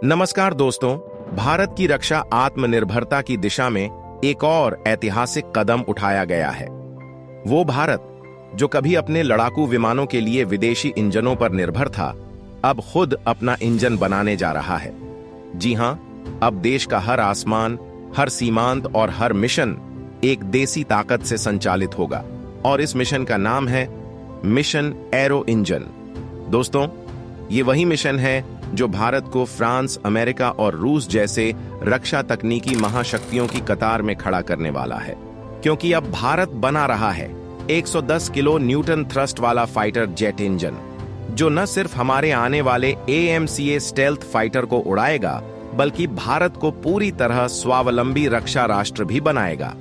नमस्कार दोस्तों, भारत की रक्षा आत्मनिर्भरता की दिशा में एक और ऐतिहासिक कदम उठाया गया है। वो भारत जो कभी अपने लड़ाकू विमानों के लिए विदेशी इंजनों पर निर्भर था, अब खुद अपना इंजन बनाने जा रहा है। जी हां, अब देश का हर आसमान, हर सीमांत और हर मिशन एक देसी ताकत से संचालित होगा और इस मिशन का नाम है मिशन एरो इंजन। दोस्तों, ये वही मिशन है जो भारत को फ्रांस, अमेरिका और रूस जैसे रक्षा तकनीकी महाशक्तियों की कतार में खड़ा करने वाला है, क्योंकि अब भारत बना रहा है 110 किलो न्यूटन थ्रस्ट वाला फाइटर जेट इंजन, जो न सिर्फ हमारे आने वाले AMCA स्टेल्थ फाइटर को उड़ाएगा, बल्कि भारत को पूरी तरह स्वावलंबी रक्षा राष्ट्र भी बनाएगा।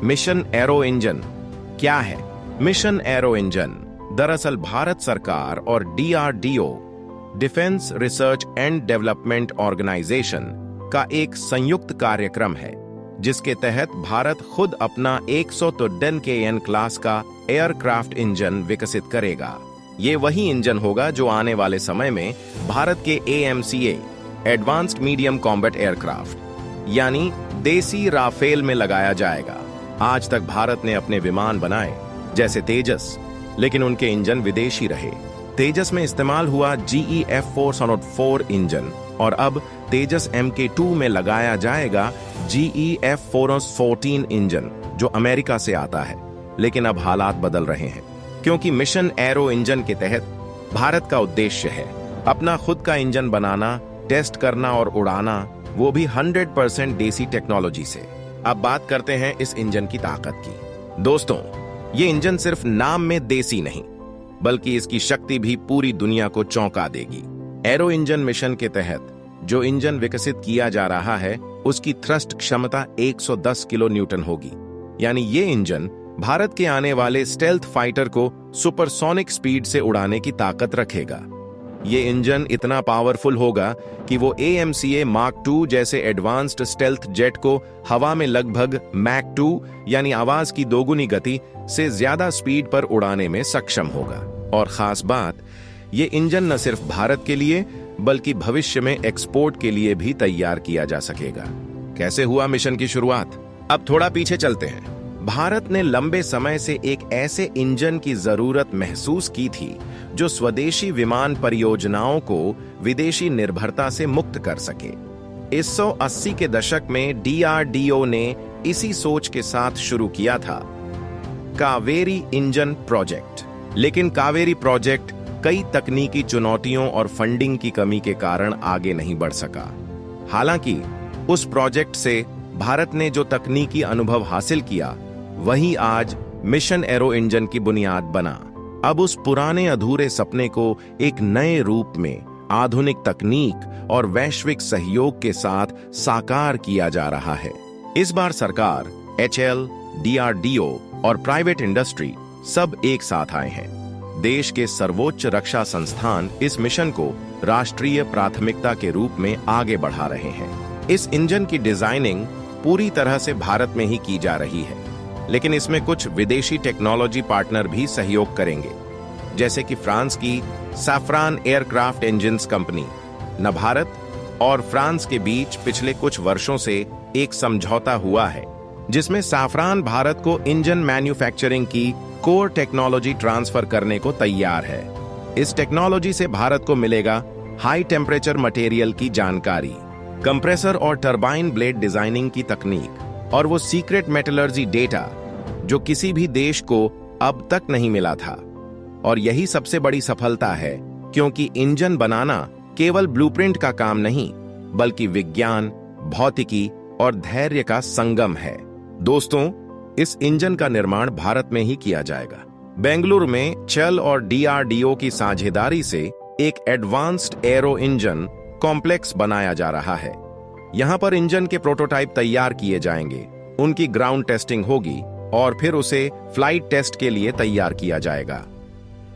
मिशन एरो इंजन क्या है? मिशन एरो इंजन दरअसल भारत सरकार और DRDO, defence research and development organisation का एक संयुक्त कार्यक्रम है, जिसके तहत भारत खुद अपना 100 टन KN क्लास का एयरक्राफ्ट इंजन विकसित करेगा। ये वही इंजन होगा जो आने वाले समय में भारत के AMCA advanced medium combat aircraft यानी देसी राफेल में लगाया जाएगा। आज तक भारत ने अपने विमान बनाए जैसे तेजस, लेकिन उनके इंजन विदेशी रहे। तेजस में इस्तेमाल हुआ GE F404 इंजन और अब तेजस MK2 में लगाया जाएगा GE F414 इंजन, जो अमेरिका से आता है। लेकिन अब हालात बदल रहे हैं, क्योंकि मिशन एरो इंजन के तहत भारत का उद्देश्य है अपना खुद का इंजन बनाना, टेस्ट करना और उड़ाना, वो भी 100% देसी टेक्नोलॉजी से। अब बात करते हैं इस इंजन की ताकत की। दोस्तों, ये इंजन सिर्फ नाम में देसी नहीं, बल्कि इसकी शक्ति भी पूरी दुनिया को चौंका देगी। एरो इंजन मिशन के तहत जो इंजन विकसित किया जा रहा है, उसकी थ्रस्ट क्षमता 110 किलो न्यूटन होगी। यानी ये इंजन भारत के आने वाले स्टेल्थ फाइटर को सुपरसोनिक स्पीड से उड़ाने की ताकत रखेगा। ये इंजन इतना पावरफुल होगा कि वो AMCA Mark II जैसे एडवांस्ड स्टेल्थ जेट को हवा में लगभग Mach 2 यानी आवाज की दोगुनी गति से ज्यादा स्पीड पर उड़ाने में सक्षम होगा। और खास बात, ये इंजन न सिर्फ भारत के लिए बल्कि भविष्य में एक्सपोर्ट के लिए भी तैयार किया जा सकेगा। कैसे हुआ मिशन की शुरुआत? अब थोड़ा पीछे चलते हैं। भारत ने लंबे समय से एक ऐसे इंजन की जरूरत महसूस की थी जो स्वदेशी विमान परियोजनाओं को विदेशी निर्भरता से मुक्त कर सके। 1980 के दशक में DRDO ने इसी सोच के साथ शुरू किया था कावेरी इंजन प्रोजेक्ट। लेकिन कावेरी प्रोजेक्ट कई तकनीकी चुनौतियों और फंडिंग की कमी के कारण आगे नहीं बढ़ सका। हालांकि उस प्रोजेक्ट से भारत ने जो तकनीकी अनुभव हासिल किया, वही आज मिशन एरो इंजन की बुनियाद बना। अब उस पुराने अधूरे सपने को एक नए रूप में आधुनिक तकनीक और वैश्विक सहयोग के साथ साकार किया जा रहा है। इस बार सरकार, HAL, DRDO और प्राइवेट इंडस्ट्री सब एक साथ आए हैं। देश के सर्वोच्च रक्षा संस्थान इस मिशन को राष्ट्रीय प्राथमिकता के रूप में आगे बढ़ा रहे हैं। इस इंजन की डिजाइनिंग पूरी तरह से भारत में ही की जा रही है, लेकिन इसमें कुछ विदेशी टेक्नोलॉजी पार्टनर भी सहयोग करेंगे, जैसे कि फ्रांस की सैफ्रान एयरक्राफ्ट इंजन्स कंपनी। न भारत और फ्रांस के बीच पिछले कुछ वर्षों से एक समझौता हुआ है, जिसमें सैफ्रान भारत को इंजन मैन्युफैक्चरिंग की कोर टेक्नोलॉजी ट्रांसफर करने को तैयार है। इस टेक्नोलॉजी से भारत को मिलेगा हाई टेम्परेचर मटेरियल की जानकारी, कंप्रेसर और टरबाइन ब्लेड डिजाइनिंग की तकनीक और वो सीक्रेट मेटलर्जी डेटा जो किसी भी देश को अब तक नहीं मिला था। और यही सबसे बड़ी सफलता है, क्योंकि इंजन बनाना केवल ब्लूप्रिंट का काम नहीं, बल्कि विज्ञान, भौतिकी और धैर्य का संगम है। दोस्तों, इस इंजन का निर्माण भारत में ही किया जाएगा। बेंगलुरु में चल और DRDO की साझेदारी से एक एडवांस्ड एरो इंजन कॉम्प्लेक्स बनाया जा रहा है। यहां पर इंजन के प्रोटोटाइप तैयार किए जाएंगे, उनकी ग्राउंड टेस्टिंग होगी और फिर उसे फ्लाइट टेस्ट के लिए तैयार किया जाएगा।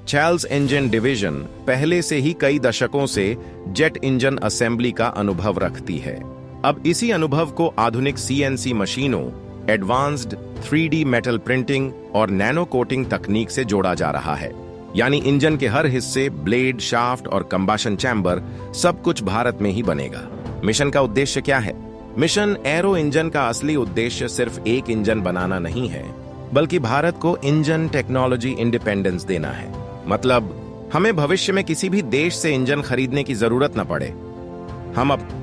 चार्ल्स इंजन डिवीजन पहले से ही कई दशकों से जेट इंजन असेंबली का अनुभव रखती है। अब इसी अनुभव को आधुनिक CNC मशीनों, एडवांस्ड 3D मेटल प्रिंटिंग और नैनो कोटिंग तकनीक से जोड़ा जा रहा है। यानी इंजन के हर हिस्से, ब्लेड, शाफ्ट और कंबशन चैम्बर सब कुछ भारत में ही बनेगा। मिशन का उद्देश्य क्या है? मिशन एरो इंजन का असली उद्देश्य सिर्फ एक इंजन बनाना नहीं है, बल्कि भारत को इंजन टेक्नोलॉजी इंडिपेंडेंस देना है। मतलब हमें भविष्य में किसी भी देश से इंजन खरीदने की जरूरत न पड़े। हम अब